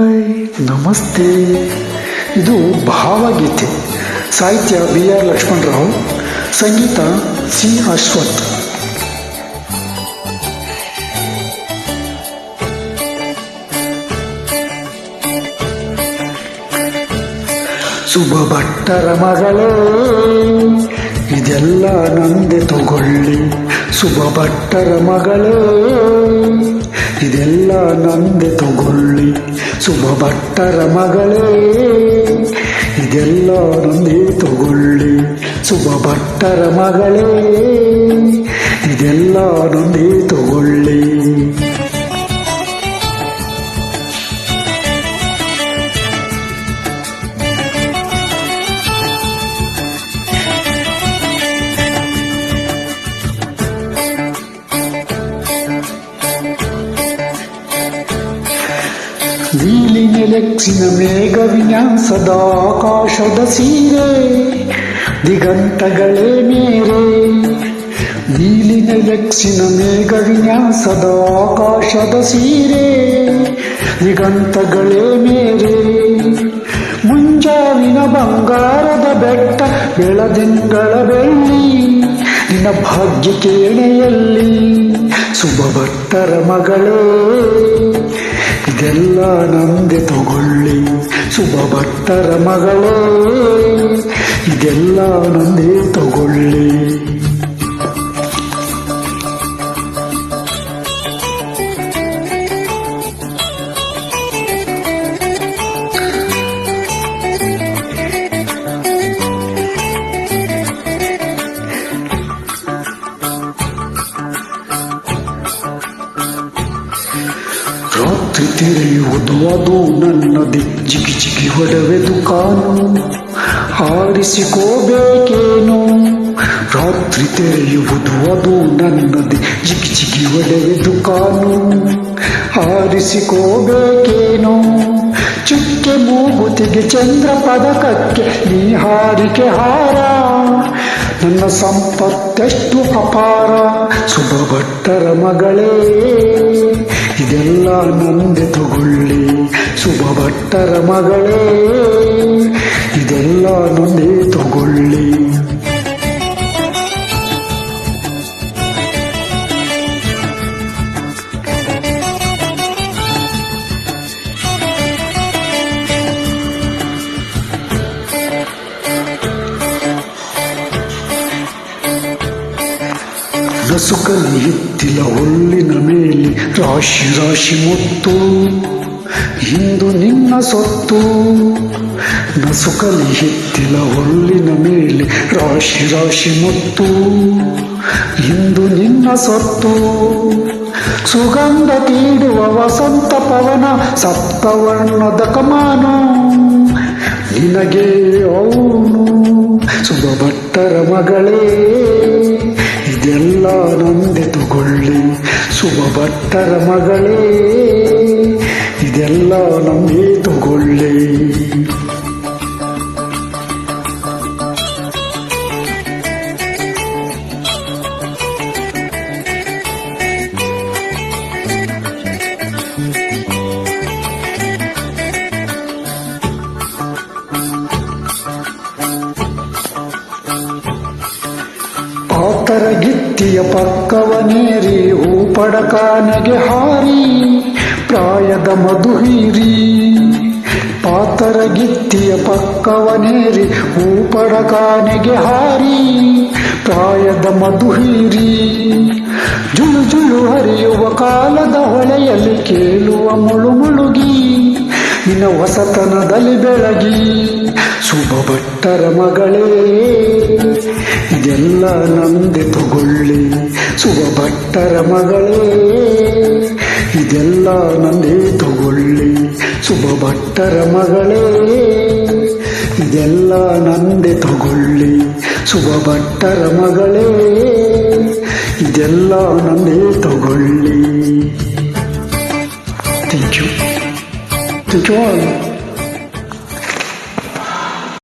ನಮಸ್ತೆ. ಇದು ಭಾವಗೀತೆ. ಸಾಹಿತ್ಯ BR ಲಕ್ಷ್ಮಣರಾವ್, ಸಂಗೀತ C ಅಶ್ವಥ್. ಶುಭ ಭಟ್ಟರ ಮಗಳೇ, ಇದೆಲ್ಲ ನಂದೆ ತಗೊಳ್ಳಿ. ಶುಭ ಭಟ್ಟರ ಮಗಳೇ, ಇದೆಲ್ಲ ನಂದೆ ತಗೊಳ್ಳಿ. ಶುಭ ಭಟ್ಟರ ಮಗಳೇ, ಇದೆಲ್ಲ ನಂದೆ ತಗೊಳ್ಳಿ. ಶುಭ ಭಟ್ಟರ ಮಗಳೇ, ಇದೆಲ್ಲ ನಂದೆ ತಗೊಳ್ಳಿ. ನೀಲಿ ನೆಲೆಕ್ಸಿನ ಮೇಘ ವಿನ್ಯಾಸದ ಆಕಾಶದ ಸೀರೆ, ದಿಗಂತಗಳೇ ಮೇರೆ. ನೀಲಿ ನೆಲೆಕ್ಸಿನ ಮೇಘ ವಿನ್ಯಾಸದ ಆಕಾಶದ ಸೀರೆ, ದಿಗಂತಗಳೇ ಮೇರೆ. ಮುಂಜಾವಿನ ಬಂಗಾರದ ಬೆಟ್ಟ, ಬೆಳದಿಂಗಳ ಬೆಳ್ಳಿ, ನಿನ್ನ ಭಾಗ್ಯಕ್ಕೆ ಎಣೆಯಲ್ಲಿ. ಶುಭ ಭಟ್ಟರ ಮಗಳೇ, ಇದೆಲ್ಲ ನಂದೆ ತಗೊಳ್ಳಿ. ಶುಭ ಭಟ್ಟರ ಮಗಳೇ, ಇದೆಲ್ಲ ನಂದೆ ತಗೊಳ್ಳಿ. ರಾತ್ರಿ ತೆರೆಯುವುದು ಅದು ನನ್ನದಿ, ಜಿಗಿ ಜಿಗಿ ಒಡವೆ ದುಕಾನು, ಹಾರಿಸಿಕೋಬೇಕೇನು. ರಾತ್ರಿ ತೆರೆಯುವುದು ಅದು ನನ್ನದಿ, ಜಿಗಿ ಜಿಗಿ ಒಡವೆ ದುಕಾನು, ಹಾರಿಸಿಕೋಬೇಕೇನು. ಚುಕ್ಕೆ ಮೂಗುತಿಗೆ ಚಂದ್ರ ಪದಕಕ್ಕೆ ನೀ ಹಾರಿಕೆ ಹಾರ, ನನ್ನ ಸಂಪತ್ತೆಷ್ಟು ಅಪಾರ. ಶುಭ ಭಟ್ಟರ ಮಗಳೇ, ಇದೆಲ್ಲ ನಂದೆ ತಗೊಳ್ಳಿ. ಶುಭ ಭಟ್ಟರ ಮಗಳೇ, ಇದೆಲ್ಲ ನಂದೆ ತಗೊಳ್ಳಿ. ನಸುಕಲಿ ಎತ್ತಿಲ ಹುಲ್ಲಿನ ಮೇಲೆ ರಾಶಿ ರಾಶಿ ಮುತ್ತು, ಇಂದು ನಿನ್ನ ಸೊತ್ತು. ನಸುಕಲಿ ಎತ್ತಿಲ ಹುಲ್ಲಿನ ಮೇಲೆ ರಾಶಿ ರಾಶಿ ಮುತ್ತು, ಇಂದು ನಿನ್ನ ಸೊತ್ತು. ಸುಗಂಧ ತೀಡುವ ವಸಂತ ಪವನ, ಸಪ್ತವರ್ಣದ ಕಮಾನು, ನಿನಗೆ ಅವನು. ಶುಭ ಭಟ್ಟರ ಮಗಳೇ, ಇದೆಲ್ಲ ನಂದೆ ತಗೊಳ್ಳಿ. ಶುಭ ಭಟ್ಟರ ಮಗಳೇ, ಇದೆಲ್ಲ ನಂದೆ ತಗೊಳ್ಳಿ. ಪಾತರ ಗಿತ್ತಿಯ ಪಕ್ಕವನೇರಿ, ಹೂಪಡಕಾನೆಗೆ ಹಾರಿ, ಪ್ರಾಯದ ಮಧುಹೀರಿ. ಪಾತರ ಗಿತ್ತಿಯ ಪಕ್ಕವನೇರಿ, ಹೂಪಡಕಾನೆಗೆ ಹಾರಿ, ಪ್ರಾಯದ ಮಧುಹೀರಿ. ಜುಳು ಜುಳು ಹರಿಯುವ ಕಾಲದ ಹೊಳೆಯಲ್ಲಿ ಕೇಳುವ ಮುಳು ಮುಳುಗಿ, ನಿನ್ನ ಹೊಸತನದಲ್ಲಿ ಬೆಳಗಿ. ಶುಭ ಭಟ್ಟರ ಮಗಳೇ, ಇದೆಲ್ಲ ನಂದೆ ತಗೊಳ್ಳಿ. ಶುಭ ಭಟ್ಟರ ಮಗಳೇ, ಇದೆಲ್ಲ ನಂದೆ ತಗೊಳ್ಳಿ. ಶುಭ ಭಟ್ಟರ ಮಗಳೇ, ಇದೆಲ್ಲ ನಂದೆ ತಗೊಳ್ಳಿ. ಶುಭ ಭಟ್ಟರ ಮಗಳೇ, ಇದೆಲ್ಲ ನಂದೆ ತಗೊಳ್ಳಿ. Thank you. Thank you all.